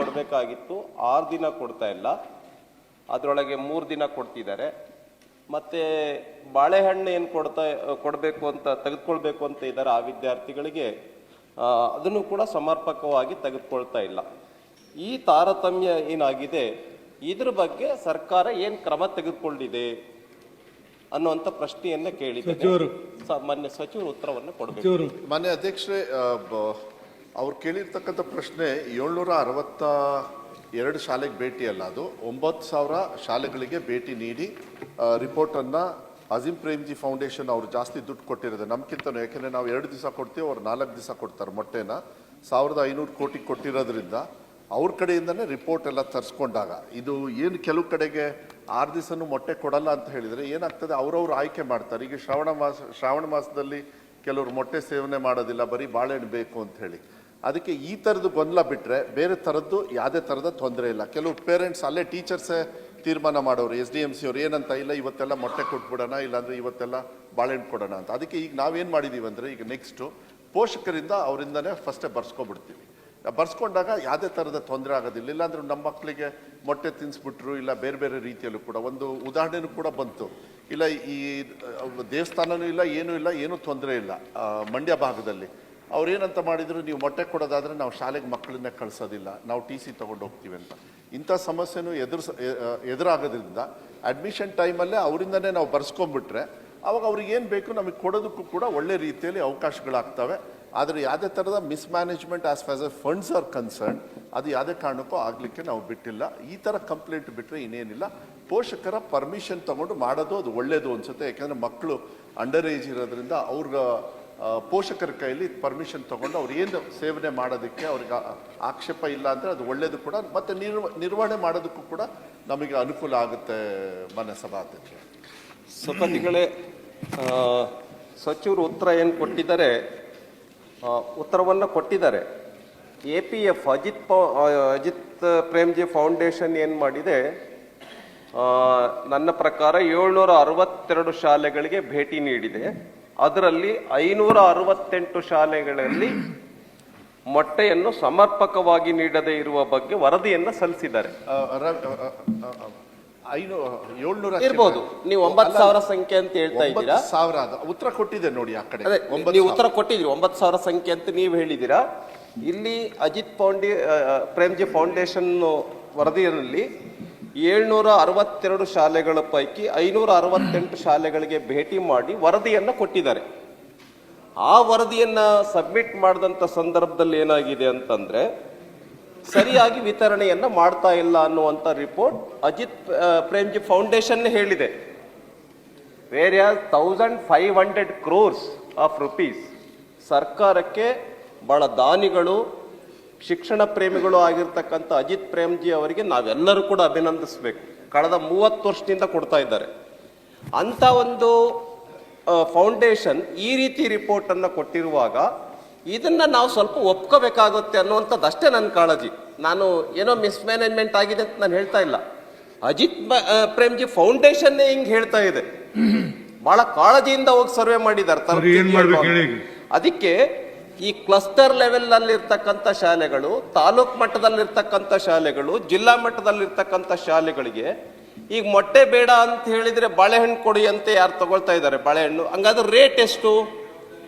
ಕೊಡಬೇಕಾಗಿತ್ತು 6 ದಿನ ಕೊಡ್ತಾ ಇಲ್ಲ, ಅದರೊಳಗೆ 3 ದಿನ ಕೊಡ್ತಿದ್ದಾರೆ. ಮತ್ತು ಬಾಳೆಹಣ್ಣು ಏನು ಕೊಡಬೇಕು ಅಂತ ತೆಗೆದುಕೊಳ್ಬೇಕು ಅಂತ ಇದ್ದಾರೆ ಆ ವಿದ್ಯಾರ್ಥಿಗಳಿಗೆ, ಅದನ್ನು ಕೂಡ ಸಮರ್ಪಕವಾಗಿ ತೆಗೆದುಕೊಳ್ತಾ ಇಲ್ಲ. ಈ ತಾರತಮ್ಯ ಏನಾಗಿದೆ, ಇದ್ರ ಬಗ್ಗೆ ಸರ್ಕಾರ ಏನು ಕ್ರಮ ತೆಗೆದುಕೊಂಡಿದೆ ಅನ್ನುವಂಥ ಪ್ರಶ್ನೆಯನ್ನ ಕೇಳಿದ್ದಾರೆ. ಮಾನ್ಯ ಸಚಿವರು ಉತ್ತರವನ್ನು ಕೊಡಬೇಕು. ಮಾನ್ಯ ಅಧ್ಯಕ್ಷರೇ, ಅವ್ರು ಕೇಳಿರ್ತಕ್ಕಂಥ ಪ್ರಶ್ನೆ 762 ಶಾಲೆಗೆ ಭೇಟಿ ಅಲ್ಲ, ಅದು 9,000 ಶಾಲೆಗಳಿಗೆ ಭೇಟಿ ನೀಡಿ ರಿಪೋರ್ಟನ್ನು ಅಜೀಂ ಪ್ರೇಮ್ಜಿ ಫೌಂಡೇಶನ್ ಅವರು ಜಾಸ್ತಿ ದುಡ್ಡು ಕೊಟ್ಟಿರೋದು ನಮ್ಗಿಂತ. ಯಾಕೆಂದರೆ ನಾವು 2 ದಿವಸ ಕೊಡ್ತೀವಿ, ಅವ್ರು 4 ದಿವಸ ಕೊಡ್ತಾರೆ. ಮೊಟ್ಟೆನ 1,500 ಕೋಟಿ ಕೊಟ್ಟಿರೋದ್ರಿಂದ ಅವ್ರ ಕಡೆಯಿಂದನೇ ರಿಪೋರ್ಟ್ ಎಲ್ಲ ತರಿಸ್ಕೊಂಡಾಗ ಇದು ಏನು ಕೆಲವು ಕಡೆಗೆ 6 ದಿವಸನೂ ಮೊಟ್ಟೆ ಕೊಡಲ್ಲ ಅಂತ ಹೇಳಿದರೆ ಏನಾಗ್ತದೆ, ಅವರವ್ರು ಆಯ್ಕೆ ಮಾಡ್ತಾರೆ. ಈಗ ಶ್ರಾವಣ ಮಾಸದಲ್ಲಿ ಕೆಲವರು ಮೊಟ್ಟೆ ಸೇವನೆ ಮಾಡೋದಿಲ್ಲ, ಬರೀ ಬಾಳೆಹಣ್ಣು ಬೇಕು ಅಂತ ಹೇಳಿ. ಅದಕ್ಕೆ ಈ ಥರದ್ದು ಗೊಂದಲ ಬಿಟ್ಟರೆ ಬೇರೆ ಥರದ್ದು ಯಾವುದೇ ಥರದ ತೊಂದರೆ ಇಲ್ಲ. ಕೆಲವು ಪೇರೆಂಟ್ಸ್ ಅಲ್ಲೇ ಟೀಚರ್ಸೇ ತೀರ್ಮಾನ ಮಾಡೋರು, SDMC ಅವ್ರು ಏನಂತ ಇಲ್ಲ ಇವತ್ತೆಲ್ಲ ಮೊಟ್ಟೆ ಕೊಟ್ಬಿಡೋಣ, ಇಲ್ಲಾಂದರೆ ಇವತ್ತೆಲ್ಲ ಬಾಳೆಹಣ್ಣು ಕೊಡೋಣ ಅಂತ. ಅದಕ್ಕೆ ಈಗ ನಾವೇನು ಮಾಡಿದ್ದೀವಿ ಅಂದರೆ, ಈಗ ನೆಕ್ಸ್ಟು ಪೋಷಕರಿಂದ ಅವರಿಂದನೇ ಫಸ್ಟೇ ಬರ್ಸ್ಕೊಬಿಡ್ತೀವಿ. ಬರ್ಸ್ಕೊಂಡಾಗ ಯಾವುದೇ ಥರದ ತೊಂದರೆ ಆಗೋದಿಲ್ಲ. ಇಲ್ಲಾಂದ್ರೆ ನಮ್ಮ ಮಕ್ಕಳಿಗೆ ಮೊಟ್ಟೆ ತಿನ್ನಿಸ್ಬಿಟ್ರು, ಇಲ್ಲ ಬೇರೆ ಬೇರೆ ರೀತಿಯಲ್ಲೂ ಕೂಡ ಒಂದು ಉದಾಹರಣೆನೂ ಕೂಡ ಬಂತು. ಇಲ್ಲ ಈ ದೇವಸ್ಥಾನನೂ ಇಲ್ಲ, ಏನೂ ಇಲ್ಲ, ಏನೂ ತೊಂದರೆ ಇಲ್ಲ. ಮಂಡ್ಯ ಭಾಗದಲ್ಲಿ ಅವ್ರೇನಂತ ಮಾಡಿದ್ರು, ನೀವು ಮೊಟ್ಟೆ ಕೊಡೋದಾದರೆ ನಾವು ಶಾಲೆಗೆ ಮಕ್ಕಳನ್ನೇ ಕಳಿಸೋದಿಲ್ಲ, ನಾವು TC ತೊಗೊಂಡು ಹೋಗ್ತೀವಿ ಅಂತ. ಇಂಥ ಸಮಸ್ಯೆನೂ ಎದುರಾಗೋದ್ರಿಂದ ಅಡ್ಮಿಷನ್ ಟೈಮಲ್ಲೇ ಅವರಿಂದನೇ ನಾವು ಬರ್ಸ್ಕೊಂಡ್ಬಿಟ್ರೆ ಅವಾಗ ಅವ್ರಿಗೆ ಏನು ಬೇಕು ನಮಗೆ ಕೊಡೋದಕ್ಕೂ ಕೂಡ ಒಳ್ಳೆ ರೀತಿಯಲ್ಲಿ ಅವಕಾಶಗಳಾಗ್ತವೆ. ಆದರೆ ಯಾವುದೇ ಥರದ mismanagement as for A funds are concern ಅದು ಯಾವುದೇ ಕಾರಣಕ್ಕೂ ಆಗಲಿಕ್ಕೆ ನಾವು ಬಿಟ್ಟಿಲ್ಲ. ಈ ಥರ ಕಂಪ್ಲೇಂಟ್ ಬಿಟ್ಟರೆ ಇನ್ನೇನಿಲ್ಲ. ಪೋಷಕರ ಪರ್ಮಿಷನ್ ತೊಗೊಂಡು ಮಾಡೋದು ಅದು ಒಳ್ಳೆಯದು ಅನಿಸುತ್ತೆ. ಯಾಕೆಂದರೆ ಮಕ್ಕಳು ಅಂಡರ್ ಏಜ್ ಇರೋದ್ರಿಂದ ಅವ್ರಿಗೆ ಪೋಷಕರ ಕೈಯಲ್ಲಿ ಪರ್ಮಿಷನ್ ತೊಗೊಂಡು ಅವ್ರು ಏನು ಸೇವನೆ ಮಾಡೋದಕ್ಕೆ ಅವ್ರಿಗೆ ಆಕ್ಷೇಪ ಇಲ್ಲ ಅಂದರೆ ಅದು ಒಳ್ಳೆಯದು ಕೂಡ. ಮತ್ತು ನಿರ್ವಹಣೆ ಮಾಡೋದಕ್ಕೂ ಕೂಡ ನಮಗೆ ಅನುಕೂಲ ಆಗುತ್ತೆ. ಮಾನ್ಯ ಸಭಾಧ್ಯಕ್ಷ, ಸಭಾಧಿಗಳೇ, ಸಚಿವರು ಉತ್ತರ ಏನು ಕೊಟ್ಟಿದ್ದಾರೆ, ಉತ್ತರವನ್ನು ಕೊಟ್ಟಿದ್ದಾರೆ. APF ಅಜಿತ್ ಪ್ರೇಮ್ಜಿ ಫೌಂಡೇಶನ್ ಏನು ಮಾಡಿದೆ, ನನ್ನ ಪ್ರಕಾರ 762 ಶಾಲೆಗಳಿಗೆ ಭೇಟಿ ನೀಡಿದೆ. ಅದರಲ್ಲಿ 568 ಶಾಲೆಗಳಲ್ಲಿ ಮೊಟ್ಟೆಯನ್ನು ಸಮರ್ಪಕವಾಗಿ ನೀಡದೇ ಇರುವ ಬಗ್ಗೆ ವರದಿಯನ್ನು ಸಲ್ಲಿಸಿದ್ದಾರೆ. 700 ಇರ್ಬೋದು, ನೀವು 9,000 ಸಂಖ್ಯೆ ಅಂತ ಹೇಳ್ತಾ ಇದ್ದೀರಾ. 9,000 ಉತ್ತರ ಕೊಟ್ಟಿದೆ ನೋಡಿ. ಆ ಕಡೆ ನೀವು ಉತ್ತರ ಕೊಟ್ಟಿದ್ರಿ, 9,000 ಸಂಖ್ಯೆ ಅಂತ ನೀವು ಹೇಳಿದ್ದೀರಾ. ಇಲ್ಲಿ ಅಜಿತ್ ಪ್ರೇಮ್ಜಿ ಫೌಂಡೇಶನ್ ವರದಿಯಲ್ಲಿ 762 ಶಾಲೆಗಳ ಪೈಕಿ 568 ಶಾಲೆಗಳಿಗೆ ಭೇಟಿ ಮಾಡಿ ವರದಿಯನ್ನು ಕೊಟ್ಟಿದ್ದಾರೆ. ಆ ವರದಿಯನ್ನು ಸಬ್ಮಿಟ್ ಮಾಡಿದಂಥ ಸಂದರ್ಭದಲ್ಲಿ ಏನಾಗಿದೆ ಅಂತಂದ್ರೆ, ಸರಿಯಾಗಿ ವಿತರಣೆಯನ್ನ ಮಾಡ್ತಾ ಇಲ್ಲ ಅನ್ನುವಂಥ ರಿಪೋರ್ಟ್ ಅಜಿತ್ ಪ್ರೇಮ್ಜಿ ಫೌಂಡೇಶನ್ ಹೇಳಿದೆ. ವೇರ್ 1,500 crores ಆಫ್ ರುಪೀಸ್ ಸರ್ಕಾರಕ್ಕೆ ಬಹಳ ದಾನಿಗಳು, ಶಿಕ್ಷಣ ಪ್ರೇಮಿಗಳು ಆಗಿರ್ತಕ್ಕಂಥ ಅಜಿತ್ ಪ್ರೇಮ್ಜಿ ಅವರಿಗೆ ನಾವೆಲ್ಲರೂ ಕೂಡ ಅಭಿನಂದಿಸಬೇಕು. ಕಳೆದ 30 ವರ್ಷದಿಂದ ಕೊಡ್ತಾ ಇದ್ದಾರೆ. ಅಂಥ ಒಂದು ಫೌಂಡೇಶನ್ ಈ ರೀತಿ ರಿಪೋರ್ಟನ್ನು ಕೊಟ್ಟಿರುವಾಗ ಇದನ್ನ ನಾವು ಸ್ವಲ್ಪ ಒಪ್ಕೋಬೇಕಾಗುತ್ತೆ ಅನ್ನುವಂಥದ್ದು ಅಷ್ಟೇ ನನ್ನ ಕಾಳಜಿ. ನಾನು ಏನೋ ಮಿಸ್ಮ್ಯಾನೇಜ್ಮೆಂಟ್ ಆಗಿದೆ ಅಂತ ನಾನು ಹೇಳ್ತಾ ಇಲ್ಲ. ಅಜಿತ್ ಪ್ರೇಮ್ಜಿ ಫೌಂಡೇಶನ್ನೇ ಹಿಂಗೆ ಹೇಳ್ತಾ ಇದೆ. ಬಹಳ ಕಾಳಜಿಯಿಂದ ಹೋಗಿ ಸರ್ವೆ ಮಾಡಿದ್ದಾರೆ. ಅದಕ್ಕೆ ಈ ಕ್ಲಸ್ಟರ್ ಲೆವೆಲ್ ನಲ್ಲಿ ಇರ್ತಕ್ಕಂಥ ಶಾಲೆಗಳು, ತಾಲೂಕ್ ಮಟ್ಟದಲ್ಲಿರ್ತಕ್ಕಂಥ ಶಾಲೆಗಳು, ಜಿಲ್ಲಾ ಮಟ್ಟದಲ್ಲಿರ್ತಕ್ಕಂಥ ಶಾಲೆಗಳಿಗೆ ಈಗ ಮೊಟ್ಟೆ ಬೇಡ ಅಂತ ಹೇಳಿದ್ರೆ ಬಾಳೆಹಣ್ಣು ಕೊಡಿ ಅಂತ ಯಾರು ತಗೊಳ್ತಾ ಇದ್ದಾರೆ ಬಾಳೆಹಣ್ಣು. ಹಂಗಾದ್ರೆ ರೇಟ್ ಎಷ್ಟು?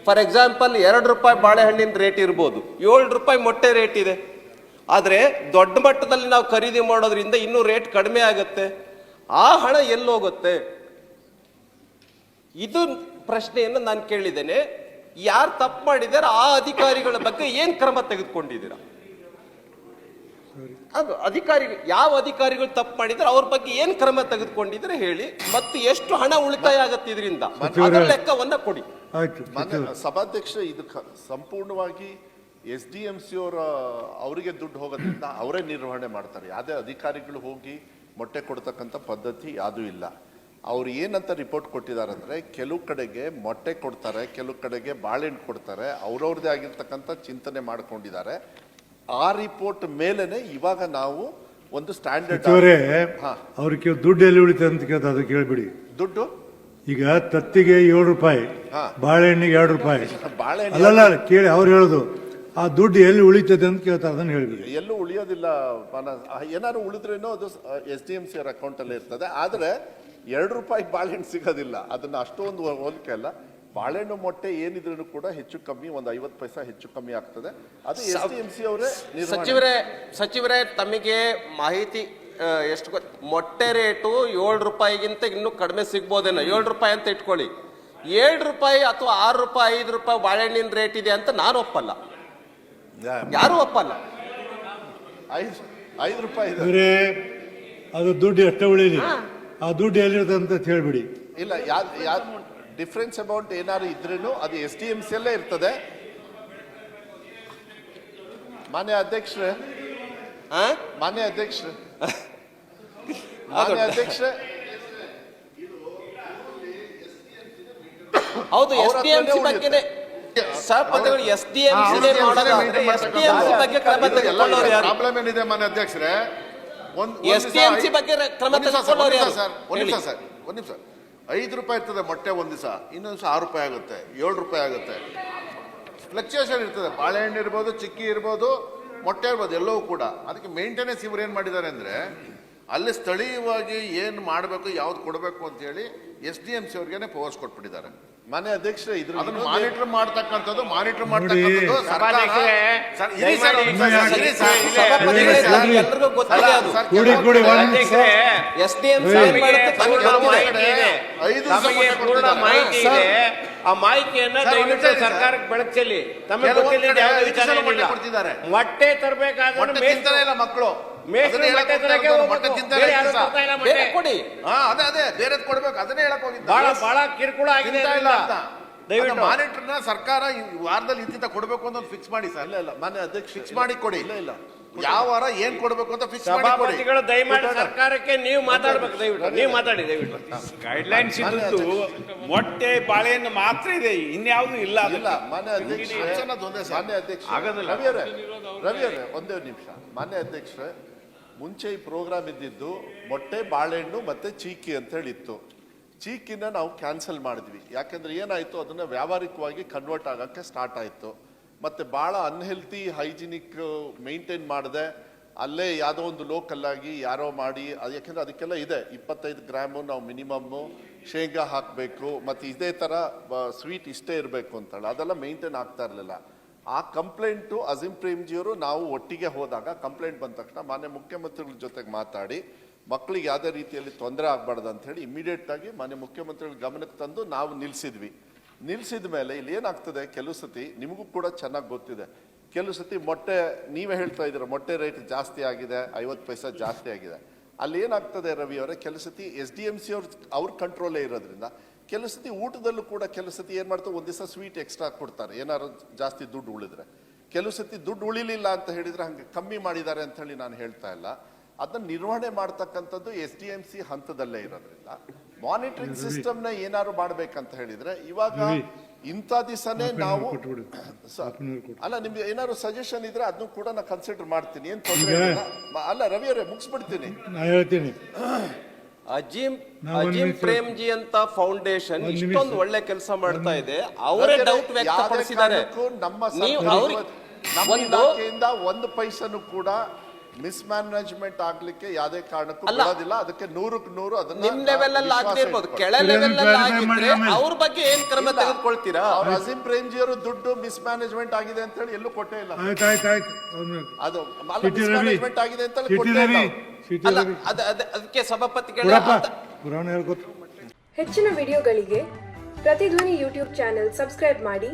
ಫಾರ್ ಎಕ್ಸಾಂಪಲ್ 2 ರೂಪಾಯಿ ಬಾಳೆಹಣ್ಣಿನ ರೇಟ್ ಇರ್ಬೋದು, 7 ರೂಪಾಯಿ ಮೊಟ್ಟೆ ರೇಟ್ ಇದೆ. ಆದರೆ ದೊಡ್ಡ ಮಟ್ಟದಲ್ಲಿ ನಾವು ಖರೀದಿ ಮಾಡೋದ್ರಿಂದ ಇನ್ನೂ ರೇಟ್ ಕಡಿಮೆ ಆಗುತ್ತೆ. ಆ ಹಣ ಎಲ್ಲೋಗುತ್ತೆ? ಇದು ಪ್ರಶ್ನೆಯನ್ನು ನಾನು ಕೇಳಿದ್ದೇನೆ. ಯಾರು ತಪ್ಪು ಮಾಡಿದ್ದಾರೆ ಆ ಅಧಿಕಾರಿಗಳ ಬಗ್ಗೆ ಏನು ಕ್ರಮ ತೆಗೆದುಕೊಂಡಿದ್ದೀರಾ? ಅದು ಅಧಿಕಾರಿಗಳು, ಯಾವ ಅಧಿಕಾರಿಗಳು ತಪ್ಪು ಮಾಡಿದ್ರೆ ಅವ್ರ ಬಗ್ಗೆ ಏನು ಕ್ರಮ ತೆಗೆದುಕೊಂಡಿದ್ರೆ ಹೇಳಿ, ಮತ್ತು ಎಷ್ಟು ಹಣ ಉಳಿತಾಯ ಆಗತ್ತೆ ಇದರಿಂದ, ಅದರ ಲೆಕ್ಕವನ್ನ ಕೊಡಿ. ಸಭಾಧ್ಯಕ್ಷ, ಇದು ಸಂಪೂರ್ಣವಾಗಿ SDMC ಅವರಿಗೆ ದುಡ್ಡು ಹೋಗೋದ್ರಿಂದ ಅವರೇ ನಿರ್ವಹಣೆ ಮಾಡ್ತಾರೆ. ಯಾವುದೇ ಅಧಿಕಾರಿಗಳು ಹೋಗಿ ಮೊಟ್ಟೆ ಕೊಡ್ತಕ್ಕಂಥ ಪದ್ಧತಿ ಯಾವುದೂ ಇಲ್ಲ. ಅವ್ರು ಏನಂತ ರಿಪೋರ್ಟ್ ಕೊಟ್ಟಿದ್ದಾರೆ ಅಂದರೆ, ಕೆಲವು ಕಡೆಗೆ ಮೊಟ್ಟೆ ಕೊಡ್ತಾರೆ, ಕೆಲವು ಕಡೆಗೆ ಬಾಳೆಹಣ್ಣು ಕೊಡ್ತಾರೆ, ಅವ್ರವ್ರದ್ದೇ ಆಗಿರ್ತಕ್ಕಂಥ ಚಿಂತನೆ ಮಾಡ್ಕೊಂಡಿದ್ದಾರೆ. ಆ ರಿಪೋರ್ಟ್ ಮೇಲೆನೆ ಇವಾಗ ನಾವು ಒಂದು ಸ್ಟ್ಯಾಂಡರ್ಡ್. ಅವ್ರಿಗೆ ದುಡ್ಡು ಎಲ್ಲಿ ಉಳಿತದೆ ಅಂತ ಕೇಳ್ತಾ, ಅದು ಕೇಳ್ಬಿಡಿ. ದುಡ್ಡು ಈಗ ತತ್ತಿಗೆ 7 ರೂಪಾಯಿ, ಬಾಳೆಹಣ್ಣಿಗೆ 2 ರೂಪಾಯಿ. ಬಾಳೆಹಣ್ಣು ಅಲ್ಲ ಕೇಳಿ, ಅವ್ರು ಹೇಳೋದು ಆ ದುಡ್ಡು ಎಲ್ಲಿ ಉಳಿತದೆ ಅಂತ ಕೇಳ್ತಾರೆ, ಅದನ್ನು ಹೇಳ್ಬಿಡಿ. ಎಲ್ಲೂ ಉಳಿಯೋದಿಲ್ಲ. ಏನಾದ್ರು ಉಳಿದ್ರೇನೋ ಅದು SDMC ಅವ್ರ ಅಕೌಂಟಲ್ಲೇ ಇರ್ತದೆ. ಆದರೆ ₹2 ಬಾಳೆಹಣ್ಣು ಸಿಗೋದಿಲ್ಲ. ಅದನ್ನ ಅಷ್ಟೊಂದು ಹೋಲಿಕೆ ಅಲ್ಲ. ಬಾಳೆಹಣ್ಣು ಮೊಟ್ಟೆ ಏನಿದ್ರು ಕೂಡ ಹೆಚ್ಚು ಕಮ್ಮಿ ಒಂದು 50 ಪೈಸಾ ಹೆಚ್ಚು ಕಮ್ಮಿ ಆಗ್ತದೆ. ಅದು SDMC ಅವರೇ. ಸಚಿವರೇ ತಮಗೆ ಮಾಹಿತಿ ಎಷ್ಟು ಮೊಟ್ಟೆ ರೇಟು ₹7ಗಿಂತ ಇನ್ನೂ ಕಡಿಮೆ ಸಿಗ್ಬೋದೇನೋ. ₹7 ಅಂತ ಇಟ್ಕೊಳ್ಳಿ. ₹7 ಅಥವಾ ₹6 ₹5 ಬಾಳೆಹಣ್ಣಿನ ರೇಟ್ ಇದೆ ಅಂತ ನಾನು ಒಪ್ಪಲ್ಲ, ಯಾರು ಒಪ್ಪಲ್ಲ. ₹5 ಇದೆ. ಇವರೇ ಅದು ದುಡ್ಡು ಎಷ್ಟೇ ಉಳಿಲಿ, ಆ ದುಡ್ಡು ಎಲ್ಲಿರ್ತದೆ ಅಂತ ಹೇಳ್ಬಿಡಿ. ಇಲ್ಲ, ಡಿಫ್ರೆನ್ಸ್ ಅಮೌಂಟ್ ಏನಾದ್ರು ಇದ್ರೂ ಅದು SDMC ಅಲ್ಲೇ ಇರ್ತದೆ. ಮಾನ್ಯ ಅಧ್ಯಕ್ಷರೇ, ಹೌದು, SDMC ಬಗ್ಗೆನೇ ಸಹಪತಿಗಳು SDMC ಬಗ್ಗೆ ಕ್ರಮ ತೆಗೆದುಕೊಳ್ಳೋರು ಯಾರು? ಪ್ರಾಬ್ಲಮ್ ಏನಿದೆ ಮಾನ್ಯ ಅಧ್ಯಕ್ಷರೇ, SDMC ಬಗ್ಗೆ ಕ್ರಮ ತೆಗೆದುಕೊಳ್ಳೋರು ಯಾರು? ಒಂದು ನಿಮಿಷ ₹5 ಇರ್ತದೆ ಮೊಟ್ಟೆ, ಒಂದು ದಿವಸ ಇನ್ನೊಂದು ದಿವಸ ₹6 ಆಗುತ್ತೆ, ₹7 ಆಗುತ್ತೆ. ಫ್ಲಕ್ಚುಯೇಷನ್ ಇರ್ತದೆ. ಬಾಳೆಹಣ್ಣು ಇರ್ಬೋದು, ಚಿಕ್ಕಿ ಇರ್ಬೋದು, ಮೊಟ್ಟೆ ಇರ್ಬೋದು, ಎಲ್ಲವೂ ಕೂಡ. ಅದಕ್ಕೆ ಮೇಂಟೆನೆನ್ಸ್ ಇವ್ರು ಏನು ಮಾಡಿದ್ದಾರೆ ಅಂದರೆ, ಅಲ್ಲಿ ಸ್ಥಳೀಯವಾಗಿ ಏನು ಮಾಡಬೇಕು, ಯಾವ್ದು ಕೊಡಬೇಕು ಅಂತ ಹೇಳಿ SDMC ಅವ್ರಿಗೇನೆ ಪವರ್ಸ್ ಕೊಟ್ಬಿಟ್ಟಿದ್ದಾರೆ. ಮಾನ್ಯ ಅಧ್ಯಕ್ಷರೇ, ಅದನ್ನು ಮಾನಿಟರ್ ಮಾಡ್ತಕ್ಕಂಥದ್ದು ಎಲ್ರಿಗೂ ಗೊತ್ತಿದೆ ಅದು. SDMC ಪೂರ್ಣ ಮಾಹಿತಿ ಇದೆ. ಆ ಮಾಹಿತಿಯನ್ನ ದಯವಿಟ್ಟು ಸರ್ಕಾರಕ್ಕೆ ಬೆಳಕಿಸಲಿ. ತಮಗೆ ಕೊಡ್ತಿದ್ದಾರೆ. ಮೊಟ್ಟೆ ತರಬೇಕಾದ್ರೆ ಮಕ್ಕಳು ಕೊಡಿ, ಅದೇ ಬೇರೆ ಕೊಡ್ಬೇಕು, ಅದನ್ನೇ ಹೇಳಕ್ ಹೋಗಿದ್ದ. ಬಹಳ ಕಿರುಕುಳ ಆಗಿದೆ. ದಯವಿಟ್ಟು ಮಾನಿಟರ್ನ ಸರ್ಕಾರ ಈ ವಾರದಲ್ಲಿ ಇಂತಿಂತ ಕೊಡ್ಬೇಕು ಅಂತ ಫಿಕ್ಸ್ ಮಾಡಿ ಸರ್. ಇಲ್ಲ ಮಾನ್ಯ ಅಧ್ಯಕ್ಷ, ಫಿಕ್ಸ್ ಮಾಡಿ ಕೊಡಿ. ಇಲ್ಲ ಯಾವ ವಾರ ಏನ್ ಕೊಡ್ಬೇಕು ಅಂತ ಫಿಕ್ಸ್ ಮಾಡಿ ಕೊಡಿ. ಸಭಾಪತಿಗಳು ದಯಮಾಡಿ ಸರ್ಕಾರಕ್ಕೆ ನೀವು ಮಾತಾಡ್ಬೇಕು. ದಯವಿಟ್ಟು ನೀವು ಮಾತಾಡಿ. ದಯವಿಟ್ಟು ಗೈಡ್ಲೈನ್ಸ್ ಇದ್ದು ಮೊಟ್ಟೆ ಬಾಳೆಹಣ್ಣು ಮಾತ್ರ ಇದೆ, ಇನ್ಯಾವುದು ಇಲ್ಲ. ಮಾನ್ಯ ಅಧ್ಯಕ್ಷ, ರವಿಯವರೇ ಒಂದೇ ನಿಮಿಷ. ಮಾನ್ಯ ಅಧ್ಯಕ್ಷರೇ, ಮುಂಚೆ ಈ ಪ್ರೋಗ್ರಾಮ್ ಇದ್ದಿದ್ದು ಮೊಟ್ಟೆ, ಬಾಳೆಹಣ್ಣು ಮತ್ತೆ ಚೀಕಿ ಅಂತ ಹೇಳಿತ್ತು. ಚೀಕಿನ ನಾವು ಕ್ಯಾನ್ಸಲ್ ಮಾಡಿದ್ವಿ. ಯಾಕೆಂದ್ರೆ ಏನಾಯ್ತು, ಅದನ್ನ ವ್ಯಾವಹಾರಿಕವಾಗಿ ಕನ್ವರ್ಟ್ ಆಗಕ್ಕೆ ಸ್ಟಾರ್ಟ್ ಆಯ್ತು. ಮತ್ತೆ ಬಹಳ ಅನ್ಹೆಲ್ತಿ, ಹೈಜಿನಿಕ್ ಮೇಂಟೈನ್ ಮಾಡದೆ ಅಲ್ಲೇ ಯಾವುದೋ ಒಂದು ಲೋಕಲ್ ಆಗಿ ಯಾರೋ ಮಾಡಿ ಅದು. ಯಾಕೆಂದ್ರೆ ಅದಕ್ಕೆಲ್ಲ ಇದೆ 25 ಗ್ರಾಮು ನಾವು ಮಿನಿಮಮ್ಮು ಶೇಂಗಾ ಹಾಕಬೇಕು, ಮತ್ತು ಇದೇ ಥರ ಸ್ವೀಟ್ ಇಷ್ಟೇ ಇರಬೇಕು ಅಂತೇಳಿ ಅದೆಲ್ಲ ಮೇಂಟೈನ್ ಆಗ್ತಾ ಇರಲಿಲ್ಲ. ಆ ಕಂಪ್ಲೇಂಟು ಅಜೀಂ ಪ್ರೇಮ್ಜಿಯವರು ನಾವು ಒಟ್ಟಿಗೆ ಹೋದಾಗ ಕಂಪ್ಲೇಂಟ್ ಬಂದ ತಕ್ಷಣ ಮಾನ್ಯ ಮುಖ್ಯಮಂತ್ರಿಗಳ ಜೊತೆಗೆ ಮಾತಾಡಿ ಮಕ್ಕಳಿಗೆ ಯಾವುದೇ ರೀತಿಯಲ್ಲಿ ತೊಂದರೆ ಆಗಬಾರ್ದು ಅಂತ ಹೇಳಿ ಇಮಿಡಿಯೇಟ್ ಆಗಿ ಮಾನ್ಯ ಮುಖ್ಯಮಂತ್ರಿಗಳ ಗಮನಕ್ಕೆ ತಂದು ನಾವು ನಿಲ್ಲಿಸಿದ್ವಿ. ನಿಲ್ಲಿಸಿದ ಮೇಲೆ ಇಲ್ಲಿ ಏನಾಗ್ತದೆ, ಕೆಲವು ಸತಿ ನಿಮಗೂ ಕೂಡ ಚೆನ್ನಾಗಿ ಗೊತ್ತಿದೆ, ಕೆಲವು ಸತಿ ಮೊಟ್ಟೆ ನೀವೇ ಹೇಳ್ತಾ ಇದ್ದೀರ ಮೊಟ್ಟೆ ರೇಟ್ ಜಾಸ್ತಿ ಆಗಿದೆ, 50 ಪೈಸಾ ಜಾಸ್ತಿ ಆಗಿದೆ. ಅಲ್ಲಿ ಏನಾಗ್ತದೆ ರವಿ ಅವರೇ, ಕೆಲವು ಸತಿ SDMC ಅವ್ರ ಕಂಟ್ರೋಲೇ ಇರೋದ್ರಿಂದ ಕೆಲವು ಸತಿ ಊಟದಲ್ಲೂ ಕೂಡ ಕೆಲವು ಸತಿ ಏನು ಮಾಡ್ತಾರೆ, ಒಂದು ದಿವಸ ಸ್ವೀಟ್ ಎಕ್ಸ್ಟ್ರಾ ಕೊಡ್ತಾರೆ ಏನಾದ್ರು ಜಾಸ್ತಿ ದುಡ್ಡು ಉಳಿದ್ರೆ. ಕೆಲವು ಸತಿ ದುಡ್ಡು ಉಳಿಲಿಲ್ಲ ಅಂತ ಹೇಳಿದ್ರೆ ಹಂಗೆ ಕಮ್ಮಿ ಮಾಡಿದ್ದಾರೆ ಅಂತ ಹೇಳಿ ನಾನು ಹೇಳ್ತಾ ಇಲ್ಲ. ಅದನ್ನ ನಿರ್ವಹಣೆ ಮಾಡ್ತಕ್ಕಂಥದ್ದು SDMC ಹಂತದಲ್ಲೇ ಇರೋದ್ರಿಂದ ಮಾನಿಟರಿಂಗ್ ಸಿಸ್ಟಮ್ನ ಏನಾದ್ರು ಮಾಡ್ಬೇಕಂತ ಹೇಳಿದ್ರೆ ಇವಾಗ ಇಂಥ ದಿವಸನೇ ನಾವು ಅಲ್ಲ, ನಿಮ್ಗೆ ಏನಾದ್ರು ಸಜೆಷನ್ ಇದ್ರೆ ಅದನ್ನು ಕೂಡ ನಾನು ಕನ್ಸಿಡರ್ ಮಾಡ್ತೀನಿ, ಏನ್ ತೊಂದರೆ ಇಲ್ಲ. ಅಲ್ಲ ರವಿ ಅವರೇ, ಮುಗಿಸ್ಬಿಡ್ತೀನಿ. ನಾನು ಹೇಳ್ತೀನಿ, ಅಜೀಂ ಪ್ರೇಮ್ಜಿ ಅಂತ ಫೌಂಡೇಶನ್ ಇಷ್ಟೊಂದು ಒಳ್ಳೆ ಕೆಲಸ ಮಾಡ್ತಾ ಇದೆ. ಅವರೇ ಡೌಟ್ ವ್ಯಕ್ತಪಡಿಸಿದ್ದಾರೆ. ನಮ್ಮ ಇಲಾಖೆಯಿಂದ 1 ಪೈಸನು ಕೂಡ ಮಿಸ್ಮ್ಯಾನೇಜ್ಮೆಂಟ್ ಆಗ್ಲಿಕ್ಕೆ ಯಾವುದೇ ಕಾರಣಕ್ಕೂ ಬಿಡೋದಿಲ್ಲ. ಅದಕ್ಕೆ 100ಕ್ಕೆ 100 ಅದನ್ನ ನಿಮ್ ಲೆವೆಲ್ ಅಲ್ಲಿ ಆಗದೆ ಇರಬಹುದು, ಕೆಳ ಲೆವೆಲ್ ಅಲ್ಲಿ ಆಗಿದ್ರೆ ಅವ್ರ ಬಗ್ಗೆ ಏನ್ ಕ್ರಮ ತೆಗೆದುಕೊಳ್ತೀರಾ? ಅಜೀಂ ಪ್ರೇಮ್ಜಿ ಅವರು ದುಡ್ಡು ಮಿಸ್ಮ್ಯಾನೇಜ್ಮೆಂಟ್ ಆಗಿದೆ ಅಂತ ಹೇಳಿ ಎಲ್ಲೂ ಕೊಟ್ಟೇ ಇಲ್ಲ. ಅದು ಮಿಸ್ಮ್ಯಾನೇಜ್ಮೆಂಟ್ ಆಗಿದೆ ಅಂತ ಕೊಟ್ಟೇ ಇಲ್ಲ. ಅದಕ್ಕೆ ಸಭಾಪತಿಗಳ ಹೆಚ್ಚಿನ ವಿಡಿಯೋಗಳಿಗೆ ಪ್ರತಿಧ್ವನಿ ಯೂಟ್ಯೂಬ್ ಚಾನೆಲ್ ಸಬ್ಸ್ಕ್ರೈಬ್ ಮಾಡಿ,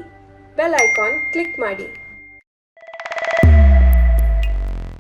ಬೆಲ್ ಐಕಾನ್ ಕ್ಲಿಕ್ ಮಾಡಿ.